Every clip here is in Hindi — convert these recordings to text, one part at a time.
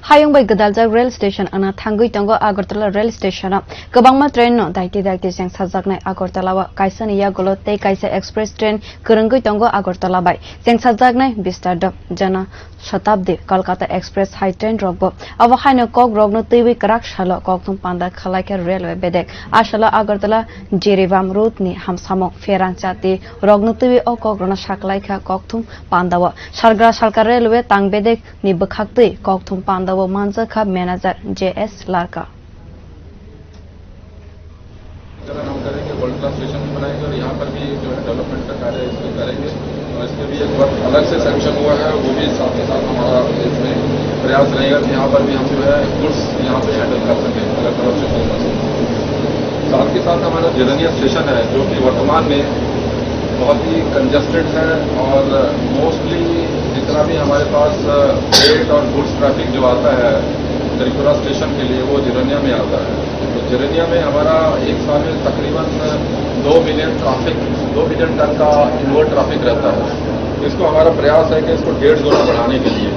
Hayung bai gwdaljak rail station ana thangwi tongo agartala rail station kwbangma train no dati chengsajaknai agartalao kaisani yagulo tei kaisa express train kwrwngwi tongo agartala bai chengsajaknai vistadome jana stabdi kalkata express high train rogbo abo haino rogno twiwi kwrak salo kokthum panda khwlai railway bedek asalo agartala jiribam route ni hamsamung ferang chati rogno twiwi rogno saklai kokthum pandao salgwra railway tang bedek ni bkhakti kokthum panda मंजर का मैनेजर JS लारका हम करेंगे वर्ल्ड क्लास स्टेशन बनाएंगे और यहाँ पर भी जो है डेवलपमेंट का कार्य इसमें करेंगे और इसमें भी एक वर्क अलग से सैंक्शन हुआ है, वो भी साथ के साथ हमारा इसमें प्रयास रहेगा कि यहाँ पर भी हम जो है गुड्स यहाँ पे हैंडल कर सकें अगरतला स्टेशन पर। साथ के साथ हमारा जिरनिया स्टेशन है जो कि वर्तमान में बहुत ही कंजस्टेड है और मोस्टली जितना भी हमारे पास फ्रेट और गुड्स ट्रैफिक जो आता है त्रिपुरा स्टेशन के लिए वो जिरनिया में आता है। तो जिरनिया में हमारा एक साल में तकरीबन 2 मिलियन टन का इनवर्ड ट्रैफिक रहता है। इसको हमारा प्रयास है कि इसको 1.5 गुना बढ़ाने के लिए,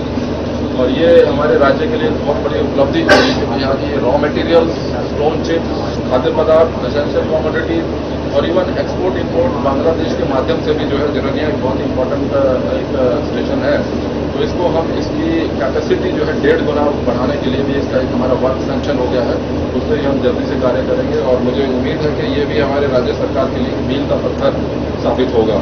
और ये हमारे राज्य के लिए बहुत बड़ी उपलब्धि होगी क्योंकि यहाँ की रॉ मटेरियल्स, स्टोन चिप्स, खाद्य पदार्थ, एसेंशियल कमोडिटी और इवन एक्सपोर्ट इंपोर्ट बांग्लादेश के माध्यम से भी जो है जिरनिया एक बहुत इंपॉर्टेंट एक स्टेशन है। तो इसको हम इसकी कैपेसिटी जो है 1.5 गुना बढ़ाने के लिए भी इसका एक हमारा वर्क सैंक्शन हो गया है, उससे ही हम जल्दी से कार्य करेंगे और मुझे उम्मीद है कि ये भी हमारे राज्य सरकार के लिए मील का पत्थर साबित होगा।